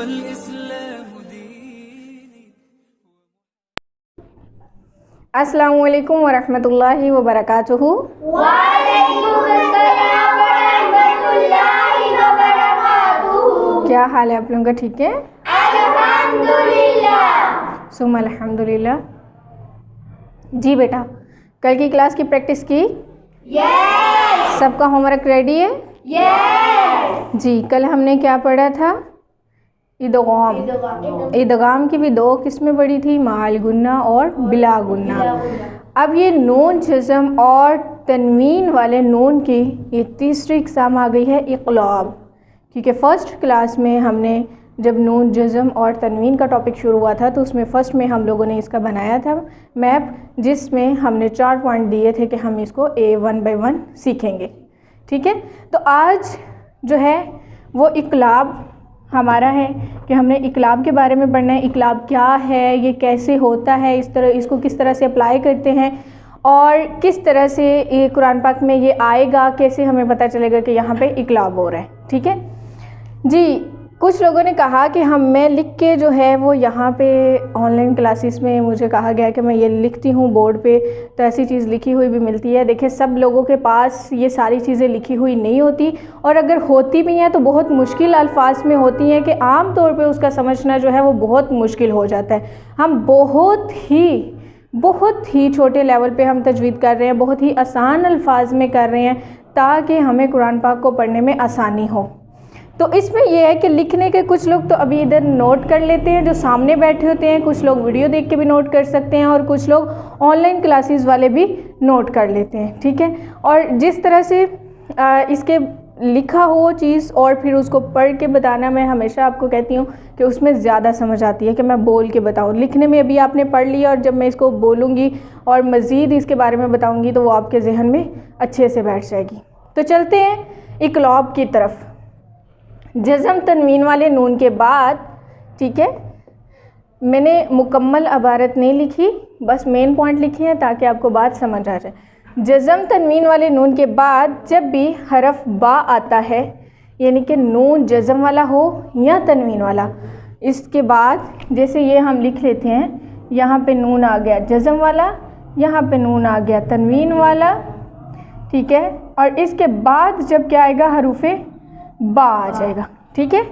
والإسلام ديني. अस्सलामु अलैकुम वरहमतुल्लाहि वबरकातुहू। वालेकुम अस्सलाम वरहमतुल्लाहि वबरकातुहू। क्या हाल है आप लोगों का? ठीक है, अल्हम्दुलिल्लाह। सुम अल्हम्दुलिल्लाह। जी बेटा, कल की क्लास की प्रैक्टिस की? यस सबका होमवर्क रेडी है? यस। जी, कल हमने क्या पढ़ा था? इदगाम। इदगाम की भी दो किस्में पढ़ी थी, माल गुन्ना और बिला गुन्ना। अब ये नून जज़म और तनवीन वाले नून की ये तीसरी इक़साम आ गई है, इक़लाब। क्योंकि फ़र्स्ट क्लास में हमने जब नून जज़म और तनवीन का टॉपिक शुरू हुआ था तो उसमें फ़र्स्ट में हम लोगों ने इसका बनाया था मैप, जिसमें हमने 4 पॉइंट दिए थे कि हम इसको वन बाय वन सीखेंगे। ठीक है, तो आज जो है वो इक़लाब हमारा है कि हमने इक़लाब के बारे में पढ़ना है। इक़लाब क्या है, ये कैसे होता है, इसको किस तरह से अप्लाई करते हैं और किस तरह से ये कुरान पाक में ये आएगा, कैसे हमें पता चलेगा कि यहाँ पे इक़लाब हो रहा है। ठीक है जी, कुछ लोगों ने कहा कि मैं लिख के जो है वो यहाँ पे ऑनलाइन क्लासेस में मुझे कहा गया कि मैं ये लिखती हूँ बोर्ड पे, तो ऐसी चीज़ लिखी हुई भी मिलती है। देखिए, सब लोगों के पास ये सारी चीज़ें लिखी हुई नहीं होती, और अगर होती भी हैं तो बहुत मुश्किल अल्फाज में होती हैं कि आम तौर पे उसका समझना जो है वो बहुत मुश्किल हो जाता है। हम बहुत ही छोटे लेवल पे हम तजवीद कर रहे हैं, बहुत ही आसान अल्फाज में कर रहे हैं ताकि हमें कुरान पाक को पढ़ने में आसानी हो। तो इसमें यह है कि लिखने के कुछ लोग तो अभी इधर नोट कर लेते हैं जो सामने बैठे होते हैं, कुछ लोग वीडियो देख के भी नोट कर सकते हैं और कुछ लोग ऑनलाइन क्लासेस वाले भी नोट कर लेते हैं। ठीक है, और जिस तरह से इसके लिखा हो चीज़ और फिर उसको पढ़ के बताना, मैं हमेशा आपको कहती हूँ कि उसमें ज़्यादा समझ आती है कि मैं बोल के बताऊँ। लिखने में अभी आपने पढ़ लिया, और जब मैं इसको बोलूँगी और मज़ीद इसके बारे में बताऊँगी तो वो आपके जहन में अच्छे से बैठ जाएगी। तो चलते हैं इक़लाब की तरफ। जज़म तनवीन वाले नून के बाद, ठीक है, मैंने मुकम्मल इबारत नहीं लिखी, बस मेन पॉइंट लिखे हैं ताकि आपको बात समझ आ जाए। जज़म तनवीन वाले नून के बाद जब भी हरफ बा आता है, यानी कि नून जज़म वाला हो या तनवीन वाला, इसके बाद जैसे ये हम लिख लेते हैं, यहाँ पे नून आ गया जज़म वाला, यहाँ पे नून आ गया तनवीन वाला। ठीक है, और इसके बाद जब क्या आएगा, हरूफ़े बा आ जाएगा। ठीक है,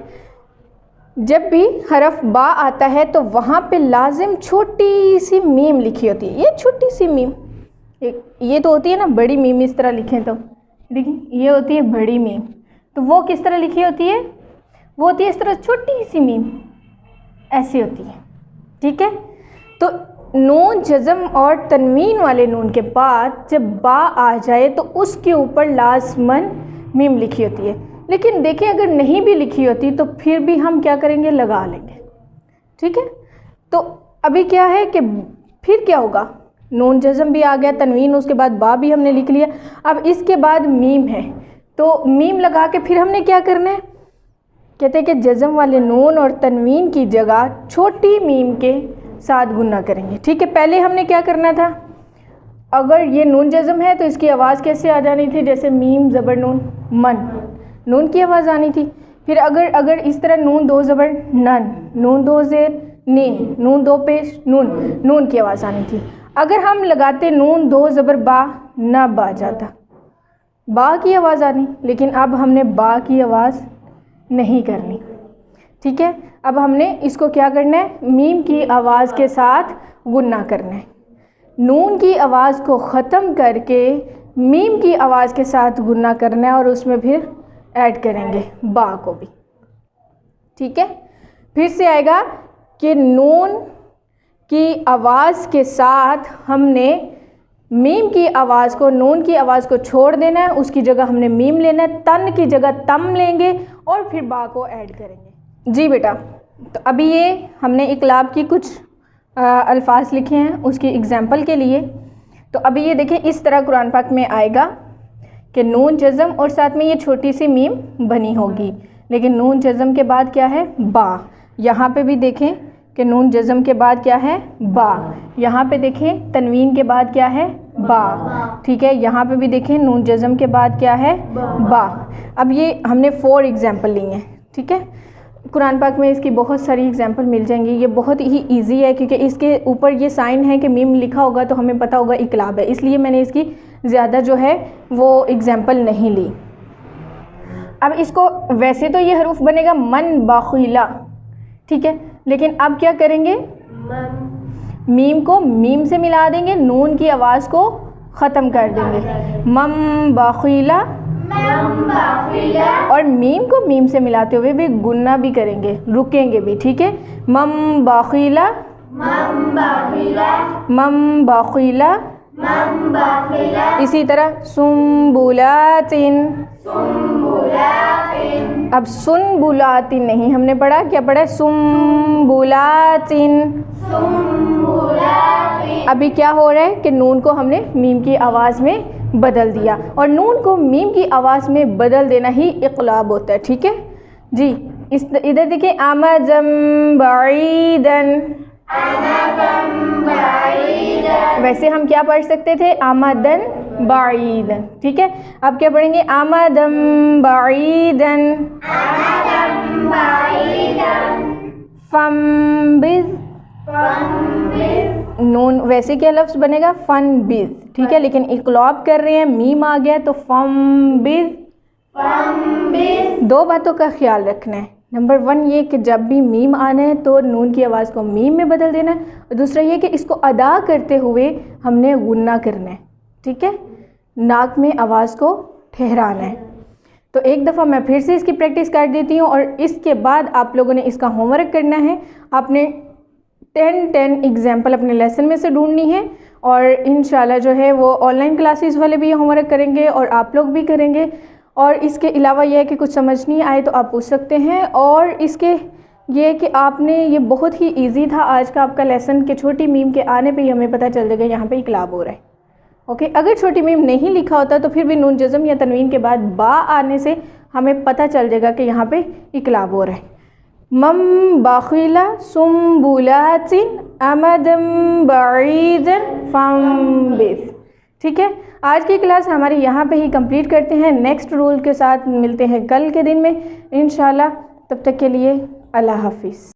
जब भी हरफ बा आता है तो वहाँ पे लाजिम छोटी सी मीम लिखी होती है। ये छोटी सी मीम, ये तो होती है ना बड़ी मीम, इस तरह लिखें तो देखिए ये होती है बड़ी मीम, तो वो किस तरह लिखी होती है, वो होती है इस तरह छोटी सी मीम, ऐसी होती है। ठीक है, तो नून जज़म और तनवीन वाले नून के बाद जब बा आ जाए तो उसके ऊपर लाज़मन मीम लिखी होती है। लेकिन देखिए, अगर नहीं भी लिखी होती तो फिर भी हम क्या करेंगे, लगा लेंगे। ठीक है, तो अभी क्या है कि फिर क्या होगा, नून जज़म भी आ गया, तनवीन, उसके बाद बा भी हमने लिख लिया, अब इसके बाद मीम है, तो मीम लगा के फिर हमने क्या करना है, कहते हैं कि जज़म वाले नून और तनवीन की जगह छोटी मीम के साथ गुन्ना करेंगे। ठीक है, पहले हमने क्या करना था, अगर ये नून जज़म है तो इसकी आवाज़ कैसे आ जानी थी, जैसे मीम ज़बर नून, मन, नून की आवाज़ आनी थी। फिर अगर इस तरह नून दो ज़बर नन, नून दो ज़ेर नीन, नून दो पेश नून, नून की आवाज़ आनी थी। अगर हम लगाते नून दो ज़बर बा, ना बा जाता, बा की आवाज़ आनी, लेकिन अब हमने बा की आवाज़ नहीं करनी। ठीक है, अब हमने इसको क्या करना है, मीम की आवाज़ के साथ गुन्ना करना है। नून की आवाज़ को ख़त्म करके मीम की आवाज़ के साथ गुन्ना करना है और उसमें फिर ऐड करेंगे बा को भी। ठीक है, फिर से आएगा कि नून की आवाज़ के साथ हमने मीम की आवाज़ को, नून की आवाज़ को छोड़ देना है, उसकी जगह हमने मीम लेना है, तन की जगह तम लेंगे और फिर बा को ऐड करेंगे। जी बेटा, तो अभी ये हमने इक़लाब की कुछ अल्फाज लिखे हैं उसकी एग्जाम्पल के लिए। तो अभी ये देखें, इस तरह कुरान पाक में आएगा कि नून जज़म और साथ में ये छोटी सी मीम बनी होगी, लेकिन नून जज़म के बाद क्या है, बा। यहाँ पे भी देखें कि नून जज़म के बाद क्या है, बा। यहाँ पे देखें तनवीन के बाद क्या है, बा। ठीक है, यहाँ पे भी देखें नून जज़म के बाद क्या है, बा। अब ये हमने 4 एग्जाम्पल लिए हैं। ठीक है, قرآن پاک میں اس کی بہت ساری ایگزامپل مل جائیں گی. یہ بہت ہی ایزی ہے کیونکہ اس کے اوپر یہ سائن ہے کہ میم لکھا ہوگا تو ہمیں پتہ ہوگا اقلاب ہے, اس لیے میں نے اس کی زیادہ جو ہے وہ ایگزامپل نہیں لی. اب اس کو ویسے تو یہ حروف بنے گا من باخیلا, ٹھیک ہے, لیکن اب کیا کریں گے, میم کو میم سے ملا دیں گے, نون کی آواز کو ختم کر دیں گے, مم باخیلا, اور میم کو میم سے ملاتے ہوئے بھی گننا بھی کریں گے, رکیں گے بھی, ٹھیک ہے, مم باخیلا, مم باخیلا. اسی طرح سنبلاتن, اب سنبلاتن نہیں ہم نے پڑھا, کیا پڑھا ہے, سنبلاتن. ابھی کیا ہو رہا ہے کہ نون کو ہم نے میم کی آواز میں بدل دیا, اور نون کو میم کی آواز میں بدل دینا ہی اقلاب ہوتا ہے, ٹھیک ہے جی. ادھر دیکھیں, امدم بعیدن, ویسے ہم کیا پڑھ سکتے تھے, آمدن بعیدن, ٹھیک ہے. اب کیا پڑھیں گے, آمدن بعیدن, فنبذ, نون ویسے کیا لفظ بنے گا, فنبذ, ٹھیک ہے, لیکن اقلاب کر رہے ہیں, میم آ گیا تو فنبذ. دو باتوں کا خیال رکھنا ہے. نمبر 1 یہ کہ جب بھی میم آنا ہے تو نون کی آواز کو میم میں بدل دینا ہے, اور دوسرا یہ کہ اس کو ادا کرتے ہوئے ہم نے غنہ کرنا ہے, ٹھیک ہے, ناک میں آواز کو ٹھہرانا ہے. تو ایک دفعہ میں پھر سے اس کی پریکٹس کر دیتی ہوں, اور اس کے بعد آپ لوگوں نے اس کا ہوم ورک کرنا ہے. آپ نے 10 ایگزامپل اپنے لیسن میں سے ڈھونڈنی ہے, اور انشاءاللہ جو ہے وہ آن لائن کلاسز والے بھی ہوم ورک کریں گے اور آپ لوگ بھی کریں گے. اور اس کے علاوہ یہ ہے کہ کچھ سمجھ نہیں آئے تو آپ پوچھ سکتے ہیں. اور اس کے یہ کہ آپ نے, یہ بہت ہی ایزی تھا آج کا آپ کا لیسن, کہ چھوٹی میم کے آنے پہ ہی ہمیں پتہ چل جائے گا یہاں پہ اقلاب ہو رہا ہے. اوکے, اگر چھوٹی میم نہیں لکھا ہوتا تو پھر بھی نون جزم یا تنوین کے بعد با آنے سے ہمیں پتہ چل جائے گا کہ یہاں پہ اقلاب ہو رہا ہے. مم باخیلا سنبلاتن امدم بعیدن فنبذ, ٹھیک ہے. آج کی کلاس ہماری یہاں پہ ہی کمپلیٹ کرتے ہیں. نیکسٹ رول کے ساتھ ملتے ہیں کل کے دن میں انشاءاللہ. تب تک کے لیے اللہ حافظ.